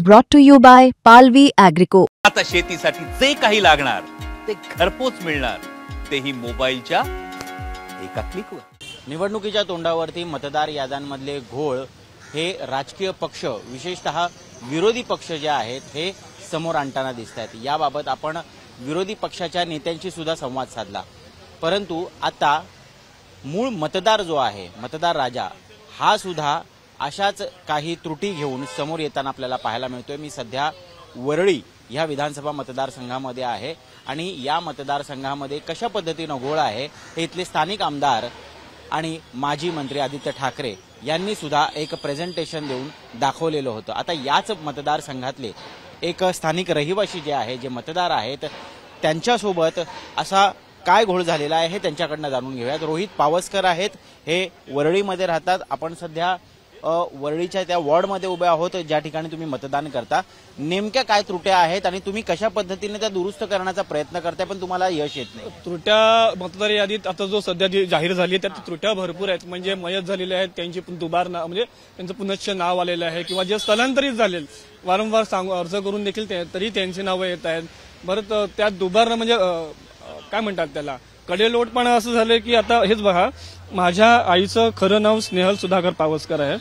Brought to you by Palvi Agrico. आता शेतीसाठी जे काही लागणार ते घरपोच मिळणार, तेही मोबाईलच्या एका क्लिकवर। निवडणुकीच्या तोंडावरती मतदार याद्यांमधले घोळ हे राजकीय पक्ष विशेषतः विरोधी पक्ष जे आहेत हे समोर आणताना दिसतात। याबाबत आपण विरोधी पक्षाच्या नेत्यांशी सुद्धा संवाद साधला, परंतु आता मूळ मतदार जो आहे, मतदार राजा, हा सुद्धा अशाच काही त्रुटी घेऊन समोर येताना आपल्याला पाहायला मिळतोय। मी सध्या वरळी या विधानसभा मतदारसंघामध्ये आहे आणि या मतदारसंघामध्ये कशा पद्धतीने घोळ आहे हे इथले स्थानिक आमदार आणि माजी मंत्री आदित्य ठाकरे यांनी सुद्धा एक प्रेझेंटेशन देऊन दाखवलेलं होतं। आता याच मतदारसंघातले एक स्थानिक रहिवासी जे आहे, जे मतदार आहेत, त्यांच्यासोबत असा काय घोळ झालेला आहे हे त्यांच्याकडनं जाणून घेऊयात। रोहित पावसकर आहेत, हे वरळीमध्ये राहतात। आपण सध्या वरळीच्या त्या वॉर्डमध्ये उभे आहोत ज्या ठिकाणी तुम्ही मतदान करता। नेमक्या काय त्रुट्या आहेत आणि तुम्ही कशा पद्धतीने त्या दुरुस्त करण्याचा प्रयत्न करताय पण तुम्हाला यश येत नाही? त्रुट्या मतदार यादीत आता जो सध्या जाहीर झाली आहे त्यात त्रुट्या भरपूर आहेत। म्हणजे मयत झालेले आहेत त्यांची दुबार म्हणजे त्यांचं पुनश्च नाव आलेलं आहे, किंवा जे स्थलांतरित झाले वारंवार अर्ज करून देखील तरी त्यांची नावं येत आहेत। बरं, त्यात दुबार म्हणजे काय म्हणतात त्याला, कडेलोटपणा असं झालंय की आता हेच बघा, माझ्या आईचं खरं नाव स्नेहल सुधाकर पावसकर आहे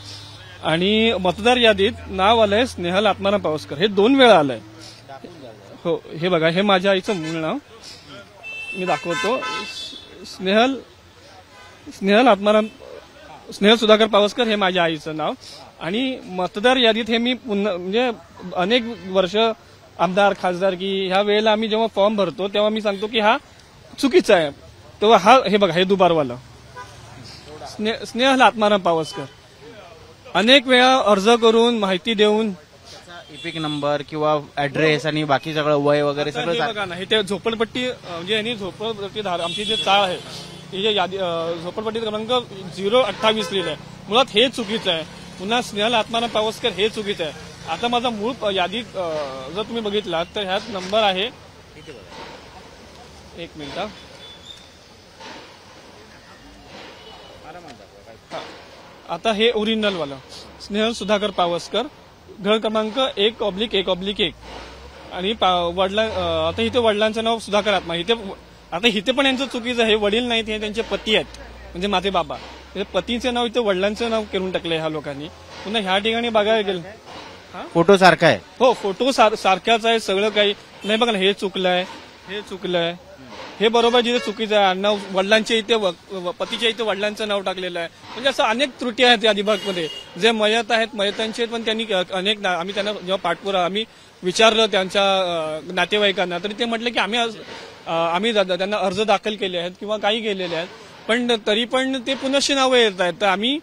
आणि मतदार यादीत नाव आलंय स्नेहल आत्माराम पावसकर, हे 2 वेळा आलंय। हो, हे बघा, हे माझ्या आईचं मूळ नाव मी दाखवतो, स्नेहल आत्माराम स्नेहल सुधाकर पावसकर हे माझ्या आईचं नाव। आणि मतदार यादीत हे मी म्हणजे अनेक वर्ष आमदार खासदार की ह्या वेळेला आम्ही जेव्हा फॉर्म भरतो तेव्हा मी सांगतो की हा चुकीचा आहे, तेव्हा हा हे बघा, हे दुबारवाला स्नेहल आत्माराम पावसकर अनेक वेळा अर्ज करून माहिती देऊन इपिक नंबर किंवा ऍड्रेस आणि बाकी सगळं वय वगैरे सगळं बघा ना, हे ते झोपडपट्टी म्हणजे यांनी झोपडपट्टी आमची जे चाळ आहे ही जे यादी झोपडपट्टी क्रमांक 028 लिहिलंय, मुळात हे चुकीचं आहे। पुन्हा स्नेहल आत्माराम पावसकर हे चुकीचं आहे। आता माझा मूळ यादीत जर तुम्ही बघितलात तर ह्यात नंबर आहे, एक मिनिट, आता हे ओरिजिनल वाला स्नेहल सुधाकर पावसकर, घर क्रमांक 1/1/1 आणि आता इथे वडिलांचं नाव सुधाकर आत्मा, आता इथे पण यांचं चुकीचं आहे, वडील नाहीत, हे त्यांचे पती आहेत, म्हणजे माझे बाबा, पतीचं नाव इथे वडिलांचं नाव करून टाकलंय ह्या लोकांनी। पुन्हा ह्या ठिकाणी बघायला गेलं, फोटो सारखा आहे, हो फोटो सारख्याच आहे, सगळं काही नाही। बघा ना, हे चुकलंय, हे चुकलंय, हे बरोबर जिथे चुकीचं आहे, नाव वडिलांच्या इथे पतीच्या इथे वडिलांचं नाव टाकलेलं आहे। म्हणजे असं अनेक त्रुटी आहेत या विभागमध्ये। जे मयत आहेत मयतांचे पण त्यांनी अनेक आम्ही त्यांना जेव्हा पाठपुरा आम्ही विचारलं त्यांच्या नातेवाईकांना, तरी ते म्हटलं की आम्ही त्यांना अर्ज दाखल केले आहेत किंवा काही केलेले आहेत, पण तरी पण ते पुनश्च नावं येत आहेत। तर आम्ही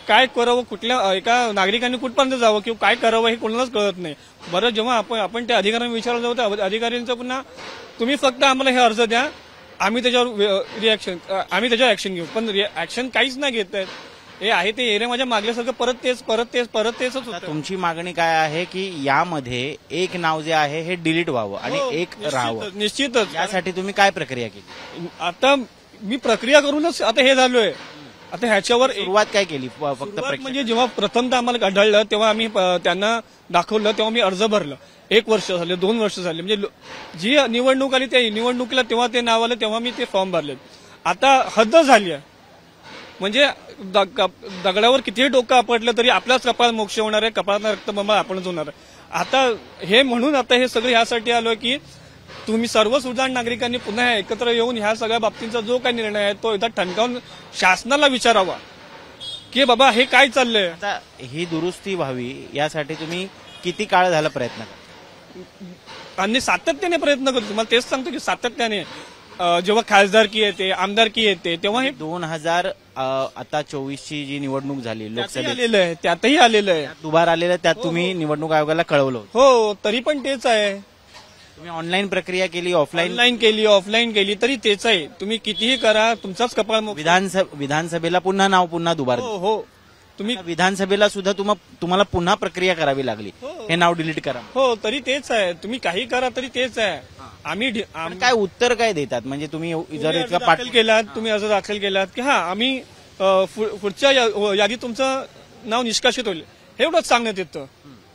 काय करावं, कुठल्या एका नागरिकांनी कुठपर्यंत जावं किंवा काय करावं हे कोणालाच कळत नाही। बरं, जेव्हा आपण त्या अधिकाऱ्यांना विचारलं जाऊ, त्या अधिकाऱ्यांचं पुन्हा तुम्ही फक्त आम्हाला हे अर्ज द्या, आम्ही त्याच्यावर ऍक्शन घेऊ, पण ऍक्शन काहीच नाही घेत आहेत। हे आहे ते एरिया माझ्या मागल्यासारखं परत तेच होतं। तुमची मागणी काय आहे की यामध्ये एक नाव जे आहे हे डिलीट व्हावं आणि एक राहावं? निश्चितच। यासाठी तुम्ही काय प्रक्रिया केली? आता मी प्रक्रिया करूनच आता हे झालोय। आता ह्याच्यावर सुरुवात काय केली? फक्त म्हणजे जेव्हा प्रथमतः आम्हाला आढळलं तेव्हा आम्ही त्यांना दाखवलं, तेव्हा मी अर्ज भरलं। 1 वर्ष झाले, 2 वर्ष झाले, म्हणजे जी निवडणूक आली त्या निवडणुकीला तेव्हा ते नाव आलं, तेव्हा मी ते फॉर्म भरले। आता हद्द झाली आहे, म्हणजे दगडावर कितीही डोकं आपटलं तरी आपल्याच कपाळात मोक्ष होणार आहे, कपाळात रक्तबंबाळ आपणच होणार आहे। आता हे म्हणून आता हे सगळं ह्यासाठी आलोय की तुम्ही सर्व सुजाण नागरिकांनी पुन्हा एकत्र येऊन ह्या सगळ्या बाबतींचा जो काही निर्णय आहे तो एकदा ठणकावून शासनाला विचारावा की बाबा हे काय चाललंय। आता ही दुरुस्ती व्हावी यासाठी तुम्ही किती काळ झाला प्रयत्न करता? आणि सातत्याने प्रयत्न करतो, तुम्हाला तेच सांगतो की सातत्याने जेव्हा खासदारकी येते, आमदारकी येते, तेव्हा हे 2024ची जी निवडणूक झाली लोकसभेत आलेलं आहे, त्यातही आलेलं आहे, दुबार आलेलं, त्यात तुम्ही निवडणूक आयोगाला कळवलं? हो, तरी पण तेच आहे। तुम्ही ऑनलाईन प्रक्रिया केली, ऑफलाईन केली तरी तेच आहे। तुम्ही कितीही करा, तुमचाच कपाळ विधानसभेला पुन्हा नाव पुन्हा दुबार? हो, तुम्ही विधानसभेला सुद्धा तुम्हाला पुन्हा प्रक्रिया करावी लागली, हे नाव डिलीट करा। हो, तरी तेच आहे, तुम्ही काही करा तरी तेच आहे। आम्ही काय उत्तर काय देतात? म्हणजे तुम्ही जर इतका दाखल केलात, तुम्ही अर्ज दाखल केलात की हा आम्ही पुढच्या यादीत तुमचं नाव निष्कासित होईल, एवढंच सांगण्यात येतं।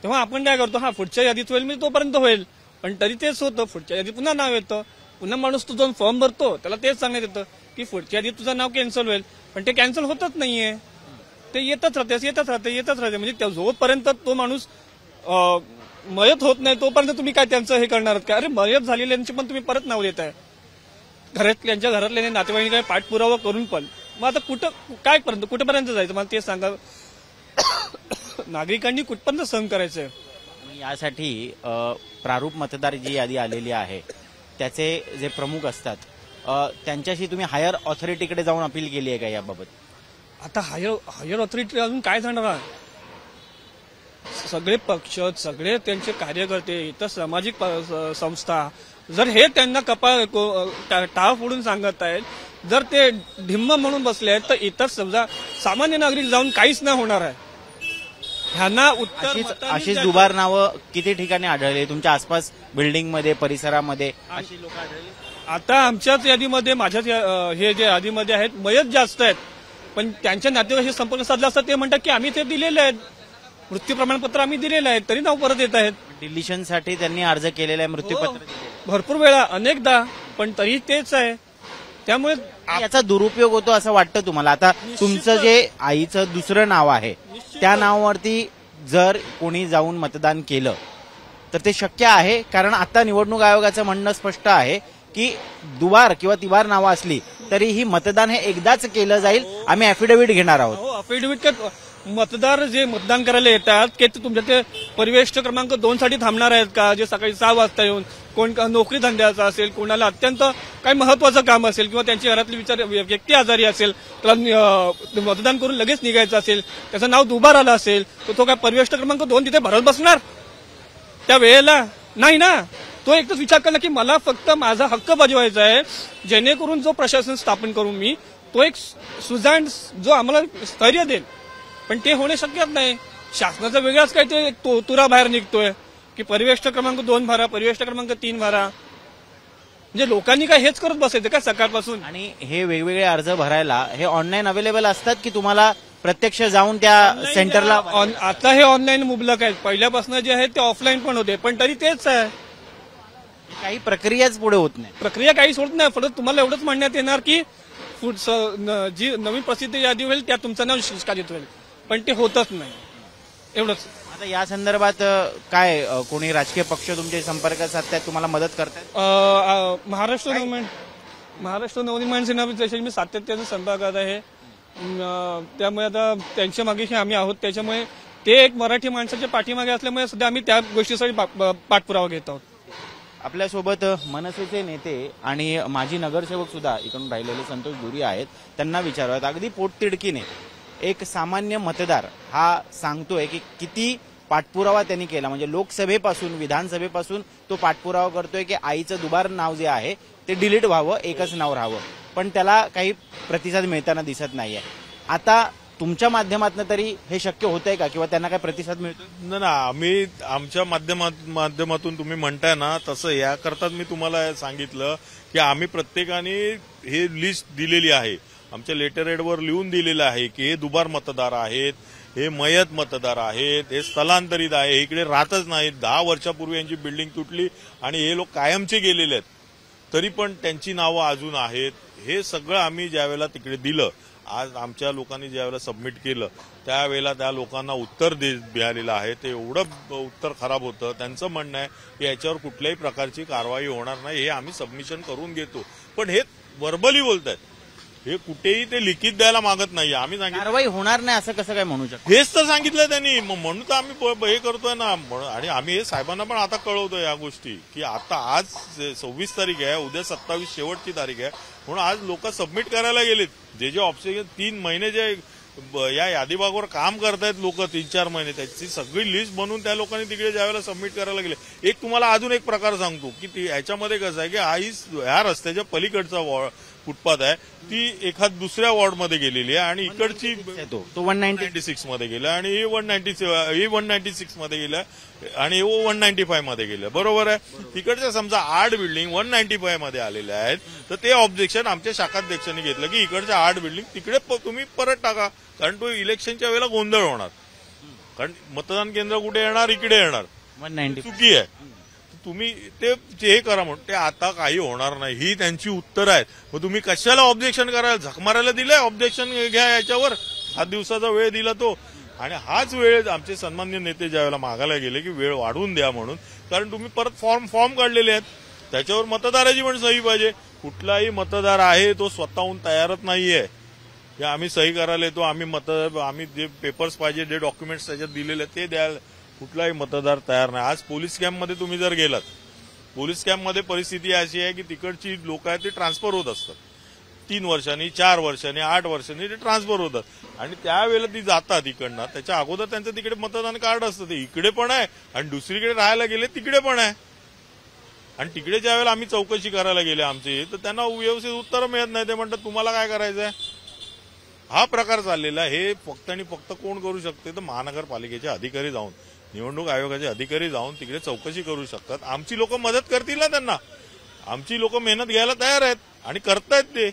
तेव्हा आपण काय करतो, हा पुढच्या यादीत होईल म्हणजे तोपर्यंत होईल, पण तरी तेच होतं, पुढच्या यादीत पुन्हा नाव येतं, पुन्हा माणूस तो जाऊन फॉर्म भरतो, त्याला तेच सांगण्यात येतं की पुढच्या यादीत तुझं नाव कॅन्सल होईल, पण ते कॅन्सल होतच नाहीये, ते येतच राहते म्हणजे जोपर्यंत तो माणूस मयत होत नाही तोपर्यंत तुम्ही काय त्यांचं हे करणार का? अरे मयत झालेल्यांची पण तुम्ही परत नाव देताय, त्यांच्या घरातल्या नातेवाईकांनी काय पाठपुरावा करून पण, मग आता कुठेपर्यंत जायचं मला ते सांगा. नागरिकांनी कुठपर्यंत सहन करायचंय? यासाठी प्रारूप मतदार जी यादी आलेली आहे त्याचे जे प्रमुख असतात त्यांच्याशी तुम्ही हायर ऑथॉरिटीकडे जाऊन अपील केली आहे का याबाबत? आता हायर ऑथॉरिटी अजून काय जाणार आहे? सगळे पक्ष, सगळे त्यांचे कार्यकर्ते, इतर सामाजिक संस्था जर हे त्यांना टाळ फोडून सांगत आहेत, जर ते ढिम्म म्हणून बसले आहेत, तर इतर समजा सामान्य नागरिक जाऊन काहीच नाही होणार आहे. ह्यांना उत्तर अशीच दुबार नावं किती ठिकाणी आढळली तुमच्या आसपास, बिल्डिंगमध्ये, परिसरामध्ये अशी लोक आढळली? आता आमच्याच यादीमध्ये, माझ्याच हे जे यादीमध्ये आहेत, मयत जास्त आहेत, पण त्यांच्या नातेवाईकांशी संपर्क साधला असता ते म्हणतात की आम्ही ते दिलेले आहेत, मृत्यू प्रमाणपत्र आम्ही दिलेलं आहे, तरी नाव परत येत आहेत. डिलिशनसाठी त्यांनी अर्ज केलेला आहे, मृत्यूपत्र भरपूर वेळा, अनेकदा, पण तरी तेच आहे. त्यामुळे याचा दुरुपयोग होतो असं वाटतं तुम्हाला? आता तुमचं जे आईचं दुसरं नाव आहे त्या नावावरती जर कोणी जाऊन मतदान केलं तर ते शक्य आहे? कारण आता निवडणूक आयोगाचं म्हणणं स्पष्ट आहे की दुबार किंवा तिबार नावं असली तरीही मतदान हे एकदाच केलं जाईल, आम्ही अॅफिडेव्हिट घेणार आहोत. अफिडेव्हिट मतदार जे मतदान करायला येतात ते तुमच्या ते परिवेष्ट क्रमांक 2 साठी थांबणार आहेत का? जे सकाळी 6 वाजता येऊन कोण नोकरी धंद्याचा असेल, कोणाला अत्यंत काही महत्वाचं काम असेल किंवा त्यांची घरातली व्यक्ती आजारी असेल, त्याला मतदान करून लगेच निघायचं असेल, त्याचं नाव दुबार आलं असेल, तर तो काय परिवेष्ट क्रमांक 2 तिथे भरत बसणार त्या वेळेला? नाही ना. तो एकच विचार करला की मला फक्त माझा हक्क बजवायचा आहे, जेणेकरून जो प्रशासन स्थापन करून मी तो एक सुजाण जो आम्हाला स्थैर्य देईल, पण ते होणे शक्यच नाही. शासनाचा वेगळाच काय ते तुरा बाहेर निघतोय की परिवेष्ट क्रमांक 2 भरा, परिवेष्ट क्रमांक 3 भरा. म्हणजे लोकांनी काय हेच करत बसायचं का सकाळपासून? आणि हे वेगवेगळे अर्ज भरायला हे ऑनलाईन अवेलेबल असतात की तुम्हाला प्रत्यक्ष जाऊन त्या सेंटरला? आता हे ऑनलाईन मुबलक आहेत, पहिल्यापासून जे आहे ते ऑफलाईन पण होते, पण तरी तेच आहे, काही प्रक्रियाच पुढे होत नाही. प्रक्रिया काही सोडत नाही. फक्त तुम्हाला एवढंच म्हणण्यात येणार की जी नवीन प्रसिद्ध यादी होईल त्यात तुमचं नाव निष्कासित होईल, पण ते होतच नाही, एवढंच. आता या संदर्भात काय कोणी राजकीय पक्ष तुमचे संपर्क साधतात, तुम्हाला मदत करतात? महाराष्ट्र नवनिर्माण सेनेशी मी सातत्याने संपर्कात आहे, त्यामुळे आता त्यांच्या मागे आम्ही आहोत, त्याच्यामुळे ते एक मराठी माणसाच्या पाठीमागे असल्यामुळे सध्या आम्ही त्या गोष्टीसाठी पाठपुरावा घेत आहोत. आपल्यासोबत मनसेचे नेते आणि माजी नगरसेवक सुद्धा इकडून राहिलेले संतोष दुरी आहेत. त्यांना विचारूयात, अगदी पोटतिडकीने एक सामान्य मतदार हा सांगतोय की किती पाठपुरावा त्यांनी केला, म्हणजे लोकसभेपासून विधानसभेपासून तो पाठपुरावा करतोय की आईचं दुबार नाव जे आहे ते डिलीट व्हावं, एकच नाव राहावं, पण त्याला काही प्रतिसाद मिळताना दिसत नाहीये. आता तुमच्या माध्यमातून तरी हे शक्य होतंय का किंवा त्यांना काय प्रतिसाद मिळतो? ना आम्ही आमच्या माध्यमातून तुम्ही म्हणताय ना तसं याकरताच मी तुम्हाला सांगितलं की आम्ही प्रत्येकाने हे लिस्ट दिलेली आहे, आमच्या लेटर हेडवर लिहून दिलेलं आहे की हे दुबार मतदार आहेत, हे मयत मतदार आहेत, हे स्थलांतरित आहे, इकडे राहतच नाहीत, 10 वर्षापूर्वी यांची बिल्डिंग तुटली आणि हे लोक कायमचे गेलेले आहेत, तरी पण त्यांची नावं अजून आहेत. हे सगळं आम्ही ज्यावेळेला तिकडे दिलं, आज आमच्या लोकांनी ज्यावेळेला सबमिट केलं त्यावेळेला त्या लोकांना उत्तर मिळालेलं आहे, ते एवढं उत्तर खराब होतं. त्यांचं म्हणणं आहे की याच्यावर कुठल्याही प्रकारची कारवाई होणार नाही, हे आम्ही सबमिशन करून घेतो, पण हे वर्बली बोलतायत, हे कुठेही ते लिखित द्यायला मागत नाही. आम्ही कारवाई होणार नाही असं कसं काय म्हणू शकतो? हेच तर सांगितलं त्यांनी, म्हणून तर आम्ही हे करतोय ना. आणि आम्ही हे साहेबांना पण आता कळवतोय या गोष्टी की आता आज 26 तारीख आहे, उद्या 27 शेवटची तारीख आहे, म्हणून आज लोक सबमिट करायला गेलेत. जे ऑप्शन 3 महिने जे या यादीबागवर काम करतायत लोक 3-4 महिने, त्याची सगळी लिस्ट बनवून त्या लोकांनी तिकडे ज्यावेळेला सबमिट करायला गेले. एक तुम्हाला अजून एक प्रकार सांगतो की ह्याच्यामध्ये कसं आहे की ह्या रस्त्याच्या पलीकडचा फुटपाथ आहे ती एखाद दुसऱ्या वॉर्डमध्ये गेलेली आहे आणि इकडची तो 196 मध्ये गेला आणि हे 196 मध्ये गेलं आणि 195 मध्ये गेलं, बरोबर आहे. तिकडच्या समजा 8 बिल्डिंग 195 मध्ये आलेल्या आहेत, तर ते ऑब्जेक्शन आमच्या शाखाध्यक्षांनी घेतलं की इकडच्या 8 बिल्डिंग तिकडे तुम्ही परत टाका, कारण तो इलेक्शनच्या वेळेला गोंधळ होणार. कारण मतदान केंद्र कुठे येणार, इकडे येणार, 190 चुकी आहे. तुम्ही ते हे करा म्हणून ते आता काही होणार नाही, ही त्यांची उत्तर आहेत. मग तुम्ही कशाला ऑब्जेक्शन करायला, झक मारायला दिलंय? ऑब्जेक्शन घ्या याच्यावर, 7 दिवसाचा वेळ दिला तो. आणि हाच वेळ आमचे सन्मान्य नेते ज्यावेळेला मागायला गेले की वेळ वाढवून द्या म्हणून, कारण तुम्ही परत फॉर्म काढलेले आहेत, त्याच्यावर मतदाराची पण सही पाहिजे. कुठलाही मतदार आहे तो स्वतःहून तयारच नाहीये की आम्ही सही करायला येतो, आम्ही जे पेपर्स पाहिजे, जे डॉक्युमेंट्स त्याच्यात दिलेले ते द्याल. कुठलाही मतदार तयार नाही. आज पोलीस कॅम्पमध्ये तुम्ही जर गेलात, पोलीस कॅम्पमध्ये परिस्थिती अशी आहे की तिकडची लोक आहेत ते ट्रान्सफर होत असतात, 3 वर्षांनी, 4 वर्षांनी, 8 वर्षांनी ते ट्रान्सफर होतात. आणि त्यावेळेला ती जातात इकडनं, त्याच्या अगोदर त्यांचं तिकडे मतदान कार्ड असतं, ते इकडे पण आहे आणि दुसरीकडे राहायला गेले तिकडे पण आहे. आणि तिकडे ज्या वेळेला आम्ही चौकशी करायला गेले आमची, तर त्यांना व्यवस्थित उत्तर मिळत नाही. ते म्हणतात तुम्हाला काय करायचंय. हा प्रकार चाललेला. हे फक्त आणि फक्त कोण करू शकते, तर महानगरपालिकेचे अधिकारी जाऊन, निवडणूक आयोगाचे अधिकारी जाऊन तिकडे चौकशी करू शकतात. आमची लोक मदत करतील ना त्यांना, आमची लोक मेहनत घ्यायला तयार आहेत आणि करतायत ते.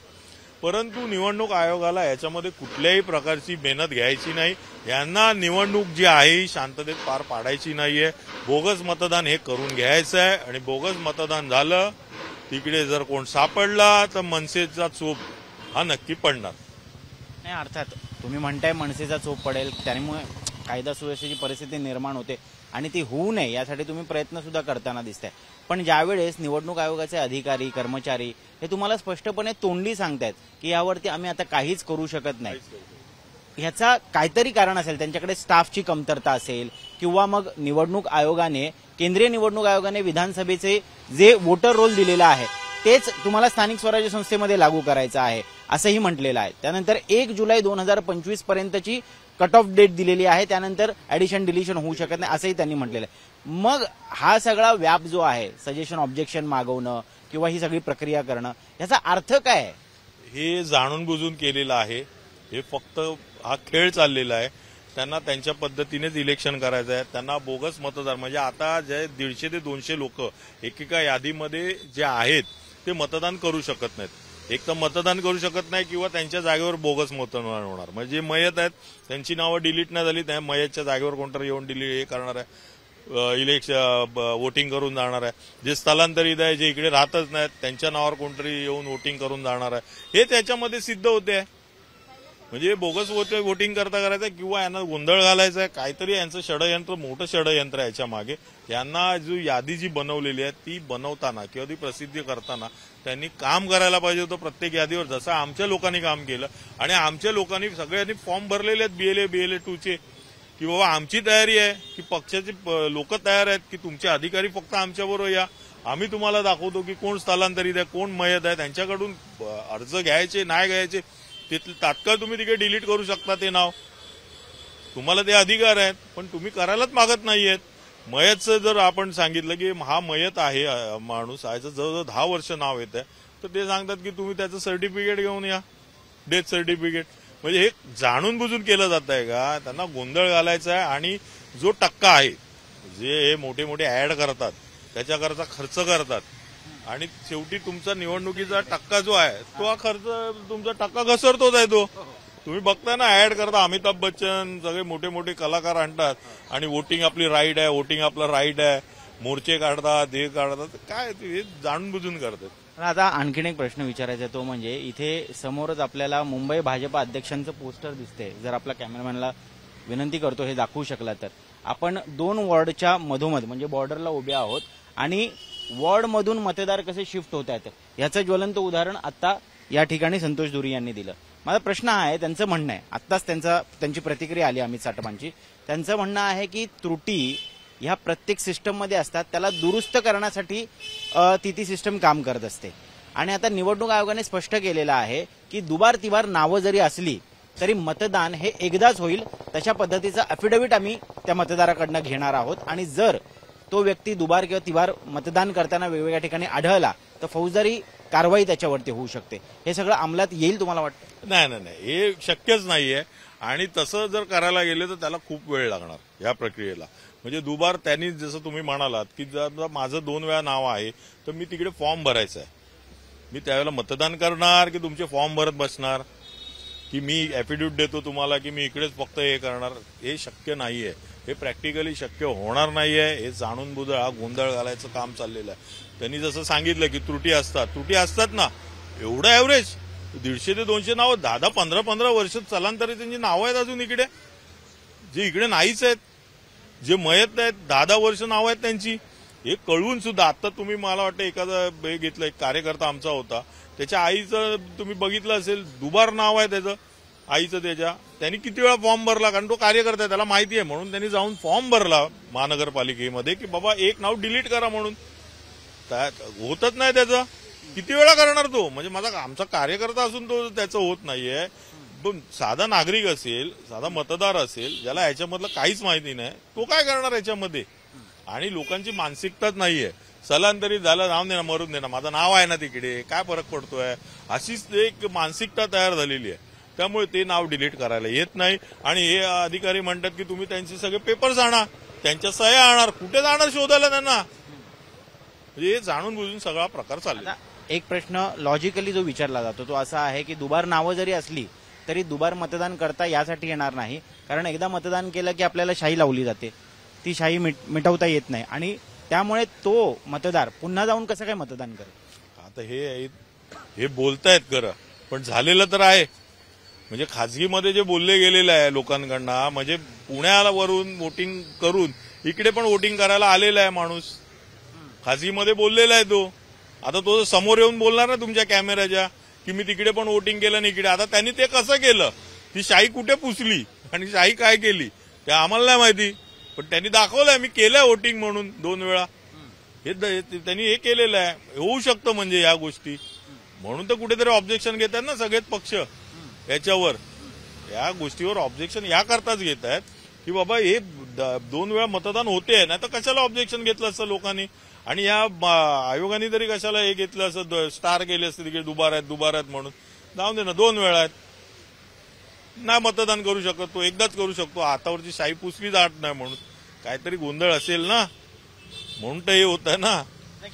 परंतु निवडणूक आयोगाला याच्यामध्ये कुठल्याही प्रकारची मेहनत घ्यायची नाही. यांना निवडणूक जी आहे ही शांततेत पार पाडायची नाहीये. बोगस मतदान हे करून घ्यायचं आहे आणि बोगस मतदान झालं, तिकडे जर कोण सापडला तर मनसेचा चोप हा नक्की पडणार. नाही, अर्थात तुम्ही म्हणताय मनसेचा चोप पडेल, त्यामुळे कायदा सुव्यवस्थेची परिस्थिती निर्माण होते आणि ती होऊ नये यासाठी तुम्ही प्रयत्न सुद्धा करताना दिसताय. पण ज्यावेळेस निवडणूक आयोगाचे अधिकारी, कर्मचारी हे तुम्हाला स्पष्टपणे तोंडी सांगतायत की यावरती आम्ही आता काहीच करू शकत नाही, ह्याचा काहीतरी कारण असेल, त्यांच्याकडे स्टाफची कमतरता असेल किंवा मग निवडणूक आयोगाने, केंद्रीय निवडणूक आयोगाने विधानसभेचे जे वोटर रोल दिलेला आहे तेच तुम्हाला स्थानिक स्वराज्य संस्थेमध्ये लागू करायचं आहे असंही म्हटलेलं आहे. त्यानंतर 1 जुलै 2025 पर्यंतची कट ऑफ डेट दिलेली आहे, त्यानंतर ऍडिशन डिलिशन होऊ शकत नाही असंही त्यांनी म्हटलेलं आहे. मग हा सगळा व्याप जो आहे, सजेशन ऑब्जेक्शन मागवणं किंवा ही सगळी प्रक्रिया करणं, याचा अर्थ काय आहे? हे जाणून बुजून केलेलं आहे. हे फक्त हा खेळ चाललेला आहे. त्यांना त्यांच्या पद्धतीनेच इलेक्शन करायचं आहे. त्यांना बोगस मतदार म्हणजे आता जे 150 ते 200 लोक एकेका यादीमध्ये जे आहेत ते मतदान करू शकत नाहीत. एक तर मतदान करू शकत नाही किंवा त्यांच्या जागेवर बोगस मतदान होणार. म्हणजे जे मयत आहेत त्यांची नावं डिलीट नाही झाली, त्या मयतच्या जागेवर कोणतरी येऊन हे करणार आहे, इलेक्शन वोटिंग करून जाणार आहे. जे स्थलांतरित आहे, जे इकडे राहतच नाहीत, त्यांच्या नावावर कोणतरी येऊन वोटिंग करून जाणार आहे. हे त्याच्यामध्ये सिद्ध होते. म्हणजे बोगस वोटिंग करता करायचं किंवा यांना गोंधळ घालायचा आहे, काहीतरी यांचं षडयंत्र, मोठं षडयंत्र आहे याच्या मागे. यांना जो यादी जी बनवलेली आहे ती बनवताना किंवा ती प्रसिद्धी करताना त्यांनी काम करायला पाहिजे होतं प्रत्येक यादीवर, जसं आमच्या लोकांनी काम केलं. आणि आमच्या लोकांनी सगळ्यांनी फॉर्म भरलेले आहेत BLA 2चे, की बाबा आमची तयारी आहे, की पक्षाचे लोक तयार आहेत, की तुमचे अधिकारी फक्त आमच्याबरोबर या, आम्ही तुम्हाला दाखवतो की कोण स्थलांतरित आहे, कोण मयत आहे, त्यांच्याकडून अर्ज घ्यायचे नाही घ्यायचे ते तात्काळ तुम्ही तिकडे डिलीट करू शकता ते नाव, तुम्हाला ते अधिकार आहेत. पण तुम्ही करायलाच मागत नाहीयेत. मयतचं जर आपण सांगितलं की हा मयत आहे माणूस, याचं जवळजवळ 10 वर्ष नाव येत आहे, तर ते सांगतात की तुम्ही त्याचं सर्टिफिकेट घेऊन या, डेथ सर्टिफिकेट. म्हणजे हे जाणून बुजून केलं जात आहे का? त्यांना गोंधळ घालायचा आहे. आणि जो टक्का आहे, जे हे मोठे मोठे ऍड करतात त्याच्याकरता खर्च करतात आणि शेवटी तुमचा निवडणुकीचा टक्का जो आहे तो हा खर्च, तुमचा टक्का घसरतोच आहे तो. तुम्ही बघताय ना, ऍड करता, अमिताभ बच्चन सगळे मोठे मोठे कलाकार आणतात आणि वोटिंग आपली राईट आहे, वोटिंग आपला राईट आहे, मोर्चे काढतात, हे काढतात. काय हे जाणून बुजून करतात. आता आणखीन एक प्रश्न विचारायचा आहे, तो म्हणजे इथे समोरच आपल्याला मुंबई भाजप अध्यक्षांचं पोस्टर दिसते. जर आपला कॅमेरामॅनला विनंती करतो हे दाखवू शकला तर. आपण 2 वॉर्डच्या मधोमध म्हणजे बॉर्डरला उभे आहोत आणि वॉर्डमधून मतदार कसे शिफ्ट होत आहेत याचं ज्वलंत उदाहरण आता या ठिकाणी संतोष धुरी यांनी दिलं. माझा प्रश्न हा आहे, त्यांचं म्हणणं आहे, आत्ताच त्यांची प्रतिक्रिया आली अमित साटमांची. त्यांचं म्हणणं आहे की त्रुटी ह्या प्रत्येक सिस्टममध्ये असतात, त्याला दुरुस्त करण्यासाठी ती सिस्टम काम करत असते. आणि आता निवडणूक आयोगाने स्पष्ट केलेलं आहे की दुबार तिबार नावं जरी असली तरी मतदान हे एकदाच होईल, तशा पद्धतीचं अफिडेव्हिट आम्ही त्या मतदाराकडनं घेणार आहोत. आणि जर तो व्यक्ती दुबार किंवा तिबार मतदान करताना वेगवेगळ्या ठिकाणी आढळला तर फौजदारी कारवाई त्याच्यावरती होऊ शकते. हे सगळं अंमलात येईल तुम्हाला वाटतं? नाही, हे शक्यच नाहीये. आणि तसं जर करायला गेले तर त्याला खूप वेळ लागणार या प्रक्रियेला. म्हणजे दुबार त्यांनी जसं तुम्ही म्हणालात की जर माझं 2 वेळा नाव आहे तर मी तिकडे फॉर्म भरायचा आहे, मी त्यावेळेला मतदान करणार की तुमचे फॉर्म भरत बसणार, की मी ऍफिडेव्हिट देतो तुम्हाला की मी इकडेच फक्त हे करणार, हे शक्य नाहीये. हे प्रॅक्टिकली शक्य होणार नाहीये. हे जाणून बुजून हा गोंधळ घालायचं काम चाललेलं आहे. त्यांनी जसं सांगितलं की त्रुटी असतात ना, एवढं ऍव्हरेज 150 ते 200 नावं 10-10, 15-15 वर्ष चलांतरी त्यांची नावं आहेत अजून इकडे, जे इकडे नाहीच आहेत, जे मयत आहेत 10-10 वर्ष नावं आहेत त्यांची. हे कळवून सुद्धा आता तुम्ही मला वाटतं एखादा हे घेतलं, एक कार्यकर्ता आमचा होता, त्याच्या आईचं तुम्ही बघितलं असेल, दुबार नाव आहे त्याचं आईचं. त्यांनी किती वेळा फॉर्म भरला, कारण तो कार्यकर्ता आहे, त्याला माहिती आहे, म्हणून त्यांनी जाऊन फॉर्म भरला महानगरपालिकेमध्ये की बाबा एक नाव डिलीट करा म्हणून. होतच नाही त्याचं. किती वेळा करणार तो? म्हणजे आमचा कार्यकर्ता असून तो त्याचं होत नाहीये. पण साधा नागरिक असेल, साधा मतदार असेल, ज्याला ह्याच्यामधलं काहीच माहिती नाही, तो काय करणार याच्यामध्ये? आणि लोकांची मानसिकताच नाहीये. स्थलांतरित झालं, नाव देणं, मरून देणं, माझं नाव आहे ना तिकडे, काय फरक पडतोय, अशीच एक मानसिकता तयार झालेली आहे. त्यामुळे ते नाव डिलीट करायला येत नाही. आणि हे अधिकारी म्हणतात की तुम्ही त्यांचे सगळे पेपर्स आणा, त्यांच्या सह्या आणणार. कुठे जाणार शोधायला त्यांना? म्हणजे हे जाणून बुजून सगळा प्रकार चालला. एक प्रश्न लॉजिकली जो विचारला जातो तो असा आहे की दुबार नावं जरी असली तरी दुबार मतदान करता यासाठी येणार नाही, कारण एकदा मतदान केलं की आपल्याला शाही लावली जाते, ती शाही मिटवता येत नाही, आणि त्यामुळे तो मतदार पुन्हा जाऊन कसं काय मतदान करेल? आता हे बोलतायत खरं, पण झालेलं तर आहे. म्हणजे खाजगीमध्ये जे बोलले गेलेलं आहे लोकांकडनं, म्हणजे पुण्याला वरून वोटिंग करून इकडे पण वोटिंग करायला आलेला आहे माणूस, खाजगीमध्ये बोललेला आहे तो. आता तो समोर येऊन बोलणार ना तुमच्या कॅमेऱ्याच्या की मी तिकडे पण वोटिंग केलं आणि इकडे. आता त्यांनी ते कसं केलं, ती शाही कुठे पुसली आणि शाही काय केली ते आम्हाला नाही माहिती, पण त्यांनी दाखवलंय मी केलंय वोटिंग म्हणून 2 वेळा. हे त्यांनी हे केलेलं आहे. होऊ शकतं म्हणजे या गोष्टी, म्हणून तर कुठेतरी ऑब्जेक्शन घेतात ना सगळेच पक्ष याच्यावर. या गोष्टीवर ऑब्जेक्शन याकरताच घेत आहेत की बाबा हे 2 वेळा मतदान होते, नाही तर कशाला ऑब्जेक्शन घेतलं असतं लोकांनी. आणि या आयोगाने तरी कशाला हे घेतलं असं, स्टार केले असते तिकडे दुबार आहेत म्हणून. जाऊन दे ना, 2 वेळा आहेत, नाही मतदान करू शकत तो, एकदाच करू शकतो. हातावरची शाई पुसली जात नाही म्हणून काहीतरी गोंधळ असेल ना, म्हणून तर हे होत आहे ना.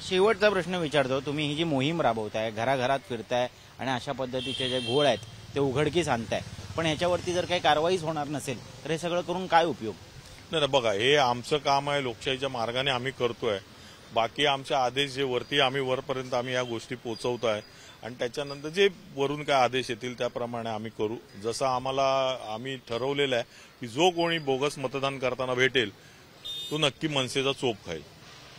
शेवटचा प्रश्न विचारतो, तुम्ही ही जी मोहीम राबवताय, घराघरात फिरताय आणि अशा पद्धतीचे जे घोळ आहेत ते उघडकीस आणताय, पण ह्याच्यावरती जर काही कारवाईच होणार नसेल तर हे सगळं करून काय उपयोग? नाही बघा, हे आमचं काम आहे, लोकशाहीच्या मार्गाने आम्ही करतोय. बाकी आमचे आदेश जे वरती आम्ही वरपर्यंत आम्ही या गोष्टी पोहोचवतोय, आणि त्याच्यानंतर जे वरून काय आदेश येतील त्याप्रमाणे आम्ही करू. जसं आम्ही ठरवलेलं आहे की जो कोणी बोगस मतदान करताना भेटेल तो नक्की मनसेचा चोप खाईल,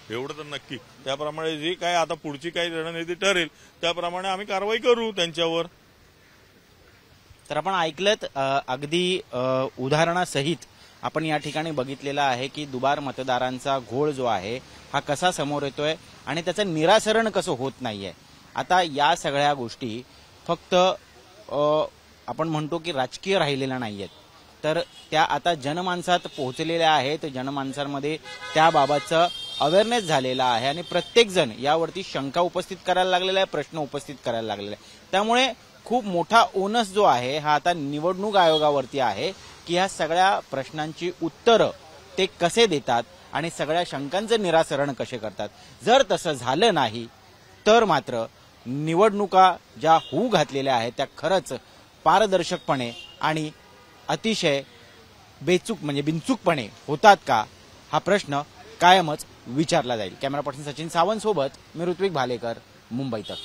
एवढं तर नक्की. त्याप्रमाणे जे काय आता पुढची काही रणनीती ठरेल त्याप्रमाणे आम्ही कारवाई करू त्यांच्यावर. तर आपण ऐकलत अगदी उदाहरणासहित आपण या ठिकाणी बघितलेलं आहे की दुबार मतदारांचा घोळ जो आहे हा कसा समोर येतोय आणि त्याचं निरासरण कसं होत नाहीये. आता या सगळ्या गोष्टी फक्त आपण म्हणतो की राजकीय राहिलेल्या नाहीयेत, तर त्या आता जनमानसात पोहोचलेल्या आहेत. जनमानसांमध्ये त्याबाबतचं अवेअरनेस झालेला आहे आणि प्रत्येक जण यावरती शंका उपस्थित करायला लागलेला आहे, प्रश्न उपस्थित करायला लागलेला आहे. त्यामुळे खूप मोठा ओनस जो आहे हा आता निवडणूक आयोगावरती आहे की ह्या सगळ्या प्रश्नांची उत्तरं ते कसे देतात आणि सगळ्या शंकांचं निरासरण कसे करतात. जर तसं झालं नाही तर मात्र निवडणुका ज्या होऊ घातलेल्या आहेत त्या खरंच पारदर्शकपणे आणि अतिशय बिनचूकपणे होतात का, हा प्रश्न कायमच विचारला जाईल. कॅमेरा पर्सन सचिन सावंत सोबत मी ऋत्विक भालेकर, मुंबई तक.